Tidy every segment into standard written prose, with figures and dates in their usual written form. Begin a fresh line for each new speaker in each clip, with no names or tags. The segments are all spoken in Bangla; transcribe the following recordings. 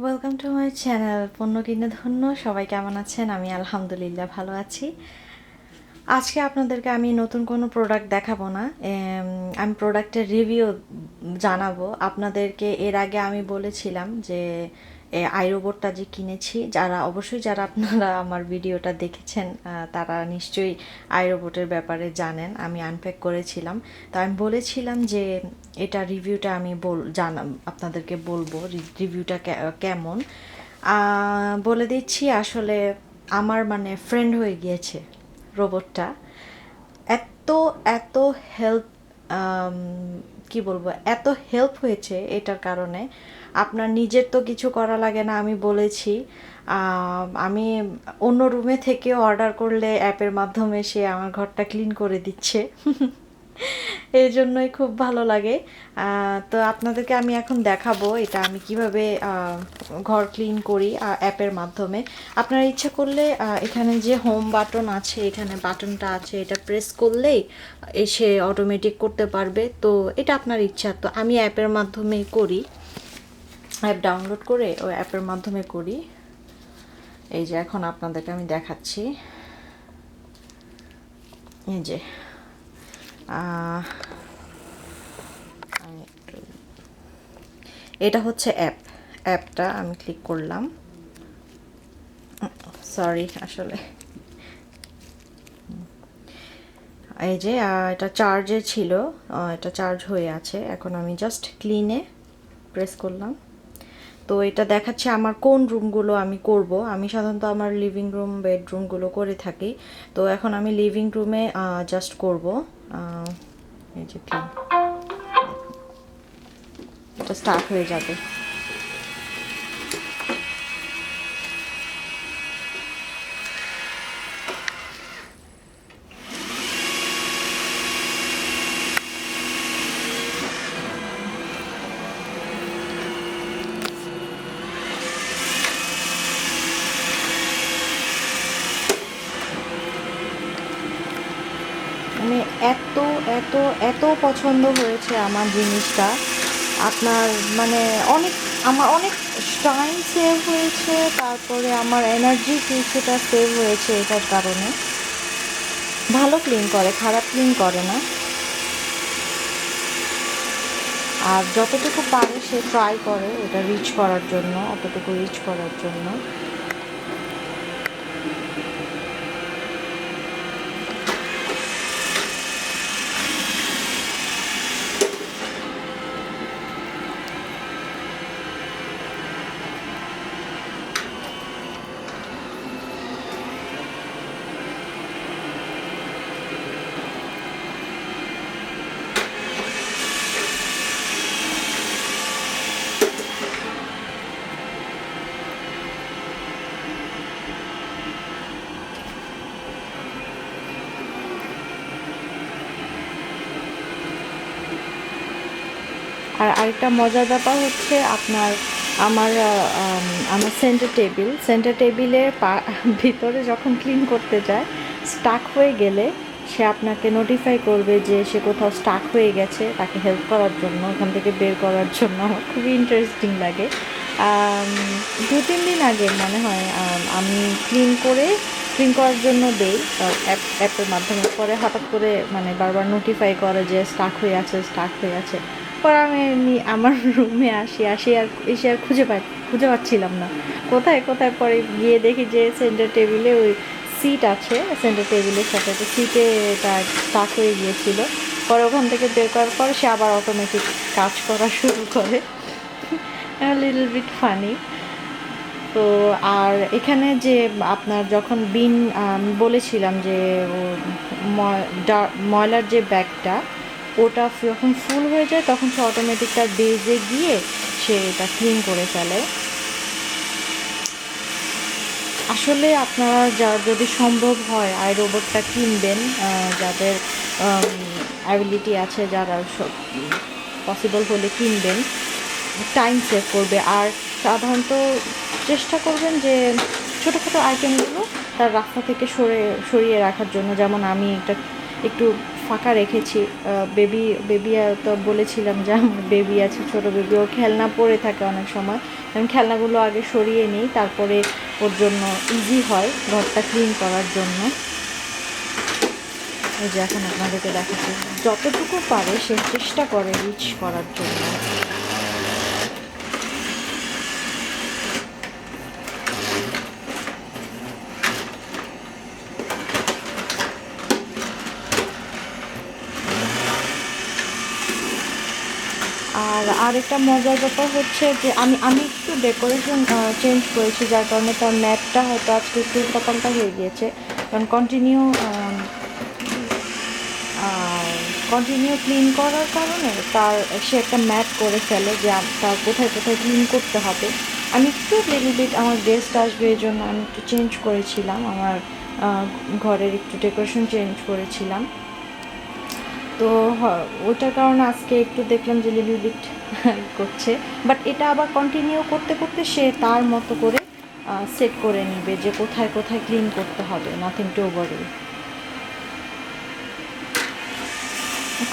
ওয়েলকাম টু মাই চ্যানেল পণ্য কিনে ধন্য। সবাই কেমন আছেন? আমি আলহামদুলিল্লাহ ভালো আছি। আজকে আপনাদেরকে আমি নতুন কোনো প্রোডাক্ট দেখাবো না, আমি প্রোডাক্টের রিভিউ জানাবো আপনাদেরকে। এর আগে আমি বলেছিলাম যে আইরোবটটা যে কিনেছি, যারা আপনারা আমার ভিডিওটা দেখেছেন তারা নিশ্চয়ই আইরোবটের ব্যাপারে জানেন। আমি আনপ্যাক করেছিলাম, তো আমি বলেছিলাম যে এটা রিভিউটা আমি আপনাদেরকে বলবো রিভিউটা কেমন। বলে দিচ্ছি, আসলে আমার মানে ফ্রেন্ড হয়ে গিয়েছে রোবটটা। এত এত হেল্প, কি বলবো, এত হেল্প হয়েছে এটার কারণে। আপনার নিজের তো কিছু করা লাগে না, আমি বলেছি। আমি অন্য রুমে থেকে অর্ডার করলে অ্যাপের মাধ্যমে সে আমার ঘরটা ক্লিন করে দিচ্ছে। এই জন্যই খুব ভালো লাগে। তো আপনাদেরকে আমি এখন দেখাবো এটা আমি কিভাবে ঘর ক্লিন করি অ্যাপের মাধ্যমে। আপনারা ইচ্ছা করলে এখানে যে হোম বাটন আছে, এখানে বাটনটা আছে, এটা প্রেস করলেই এসে অটোমেটিক করতে পারবে। তো এটা আপনার ইচ্ছা। তো আমি অ্যাপের মাধ্যমেই করি, অ্যাপ ডাউনলোড করে ওই অ্যাপের মাধ্যমে করি। এই যে এখন আপনাদেরকে আমি দেখাচ্ছি। এই যে এটা হচ্ছে অ্যাপটা আমি ক্লিক করলাম। সরি, আসলে এই যে এটা চার্জে ছিল, এটা চার্জ হয়ে আছে। এখন আমি জাস্ট ক্লিনে প্রেস করলাম। তো এটা দেখাচ্ছে আমার কোন রুমগুলো আমি করব। আমি সাধারণত আমার লিভিং রুম, বেডরুমগুলো করে থাকি। তো এখন আমি লিভিং রুমে জাস্ট করব। এই যে ক্লিন, এটা স্টার্ট হয়ে যাবে। মানে এত এত এত পছন্দ হয়েছে আমার জিনিসটা। আপনার মানে আমার অনেক টাইম সেভ হয়েছে, তারপরে আমার এনার্জি কিছুটা সেভ হয়েছে এটার কারণে। ভালো ক্লিন করে, খারাপ ক্লিন করে না। আর যতটুকু পারে সে ট্রাই করে এটা রিচ করার জন্য, অতটুকু রিচ করার জন্য। আর আরেকটা মজার ব্যাপার হচ্ছে আপনার আমার সেন্টার টেবিলের ভিতরে যখন ক্লিন করতে যায়, স্টাক হয়ে গেলে সে আপনাকে নোটিফাই করবে যে সে কোথাও স্টাক হয়ে গেছে, তাকে হেল্প করার জন্য, ওখান থেকে বের করার জন্য। আমার খুবই ইন্টারেস্টিং লাগে। 2-3 দিন আগে মনে হয় আমি ক্লিন করার জন্য দেই অ্যাপের মাধ্যমে। পরে হঠাৎ করে মানে বারবার নোটিফাই করে যে স্টাক হয়ে আছে, স্টাক হয়ে আছে। পরে আমি আমার রুমে আসি আর এসে আর খুঁজে পাচ্ছিলাম না কোথায় কোথায়। পরে গিয়ে দেখি যে সেন্টার টেবিলে ওই সিট আছে, সেন্টার টেবিলের সাথে তো সিটে এটা স্টাক হয়ে গিয়েছিল। পরে ওখান থেকে বের করার পর সে আবার অটোমেটিক কাজ করা শুরু করে। Little bit funny. তো আর এখানে যে আপনার যখন বিন বলেছিলাম যে ময়লার যে ব্যাগটা, ওটা যখন ফুল হয়ে যায় তখন সে অটোমেটিক তার বেজে গিয়ে সে এটা ক্লিন করে ফেলে। আসলে আপনারা যদি সম্ভব হয় রোবটটা কিনবেন, যাদের অ্যাবিলিটি আছে, যারা পসিবল হলে কিনবেন। টাইম সেভ করবে। আর সাধারণত চেষ্টা করবেন যে ছোটোখাটো আইটেমগুলো তার রাস্তা থেকে সরিয়ে রাখার জন্য। যেমন আমি একটু ফাঁকা রেখেছি। বেবি তো বলেছিলাম যে আমার বেবি আছে, ছোটো বেবি, ও খেলনা পড়ে থাকে অনেক সময়। আমি খেলনাগুলো আগে সরিয়ে নিই, তারপরে ওর জন্য ইজি হয় ঘরটা ক্লিন করার জন্য। এই যে এখন আপনাদেরকে দেখাচ্ছি, যতটুকু পারে সে চেষ্টা করে রিচ করার জন্য। আর আরেকটা মজার ব্যাপার হচ্ছে যে আমি একটু ডেকোরেশন চেঞ্জ করেছি, যার কারণে তার ম্যাটটা হয়তো আজকে একটু উল্টাপাল্টা হয়ে গিয়েছে, কারণ কন্টিনিউ ক্লিন করার কারণে সে একটা ম্যাট করে ফেলে যে তার কোথায় কোথায় ক্লিন করতে হবে। আমি একটু লিটল বিট, আমার গেস্ট আসবে এই জন্য আমি একটু চেঞ্জ করেছিলাম, আমার ঘরের একটু ডেকোরেশন চেঞ্জ করেছিলাম। তো ওটার কারণে আজকে একটু দেখলাম যে লিটল বিট করছে, বাট এটা আবার কন্টিনিউ করতে করতে সে তার মতো করে সেট করে নেবে যে কোথায় কোথায় ক্লিন করতে হবে, নাথিং টু ওভারি।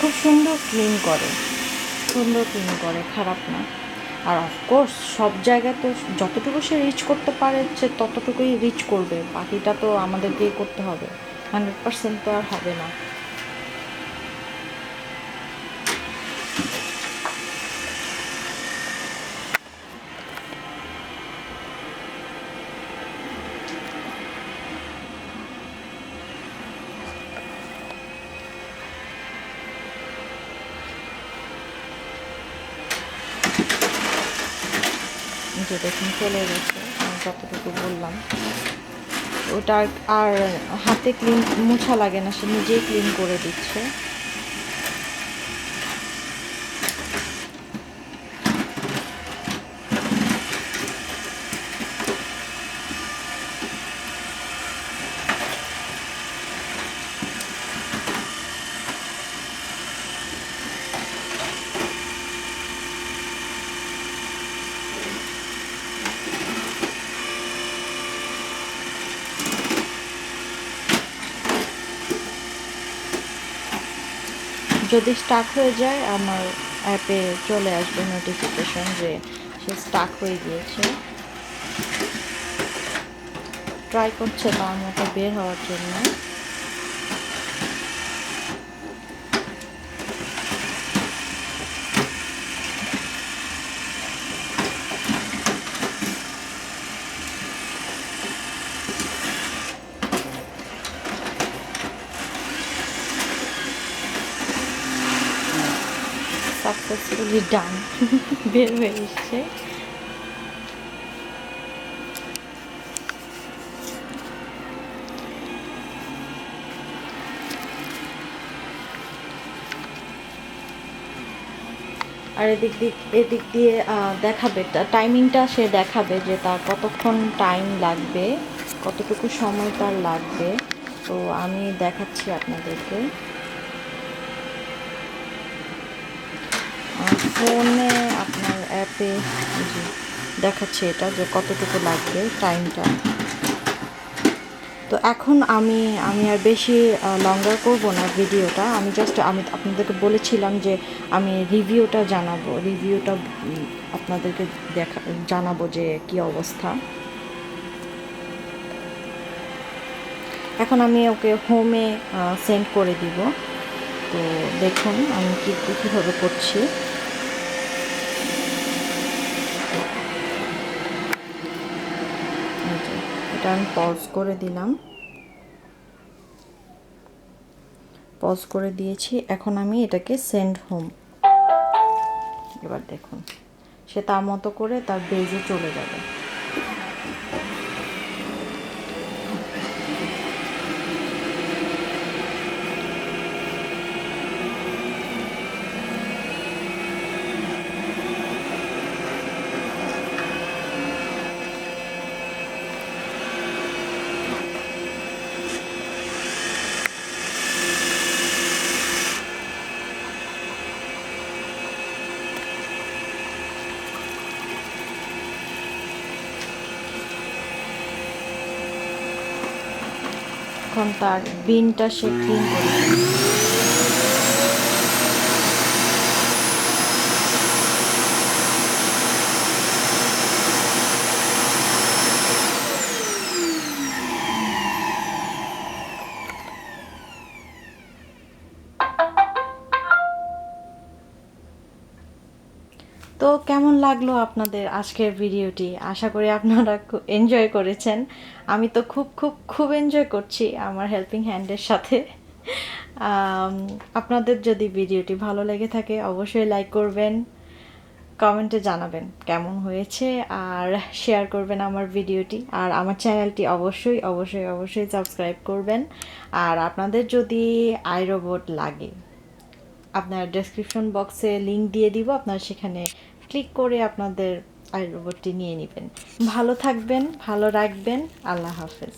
খুব সুন্দর ক্লিন করে, খারাপ না। আর অফকোর্স সব জায়গায় তো যতটুকু সে রিচ করতে পারে সে ততটুকুই রিচ করবে, বাকিটা তো আমাদেরকেই করতে হবে, 100% তো আর হবে না। যে দেখুন চলে গেছে, আমি যতটুকু বললাম ওটা আর হাতে ক্লিন মোছা লাগে না, সে নিজেই ক্লিন করে দিচ্ছে। যদি স্টাক হয়ে যায় আমার অ্যাপে চলে আসবে নোটিফিকেশন যে সে স্টাক হয়ে গিয়েছে। ট্রাই করছে তার মতো বের হওয়ার জন্য। সাকসেসফুলি ডান, বের হয়ে এসছে। আর এদিক দিয়ে দেখাবে টাইমিংটা, সে দেখাবে যে তার কতক্ষণ টাইম লাগবে, কতটুকু সময় তার লাগবে। তো আমি দেখাচ্ছি আপনাদেরকে ফোনে, আপনার অ্যাপে দেখাচ্ছে এটা যে কতটুকু লাগবে টাইমটা। তো এখন আমি আর বেশি লঙ্গার করব না ভিডিওটা, আমি আপনাদেরকে বলেছিলাম যে আমি রিভিউটা আপনাদেরকে জানাবো যে কি অবস্থা। এখন আমি ওকে হোমে সেন্ড করে দিব। তো দেখুন আমি কীভাবে করছি। এটা আমি পজ করে দিলাম, পজ করে দিয়েছি। এখন আমি এটাকে সেন্ড হোম, এবার দেখুন সে তার মতো করে তার বেজে চলে যাবে। এখন তার বিনটা সে ক্লিন করে তো কেমন লাগলো আপনাদের আজকের ভিডিওটি? আশা করি আপনারা খুব এনজয় করেছেন। আমি তো খুব খুব খুব এনজয় করছি আমার হেল্পিং হ্যান্ডের সাথে। আম, আপনাদের যদি ভিডিওটি ভালো লেগে থাকে অবশ্যই লাইক করবেন, কমেন্টে জানাবেন কেমন হয়েছে, আর শেয়ার করবেন আমার ভিডিওটি, আর আমার চ্যানেলটি অবশ্যই অবশ্যই অবশ্যই সাবস্ক্রাইব করবেন। আর আপনাদের যদি আইরোবট লাগে, আপনার ডেসক্রিপশন বক্সে লিংক দিয়ে দিব, আপনারা সেখানে ক্লিক করে আপনাদের আইরোবটটি নিয়ে নেবেন। ভালো থাকবেন, ভালো রাখবেন। আল্লাহ হাফেজ।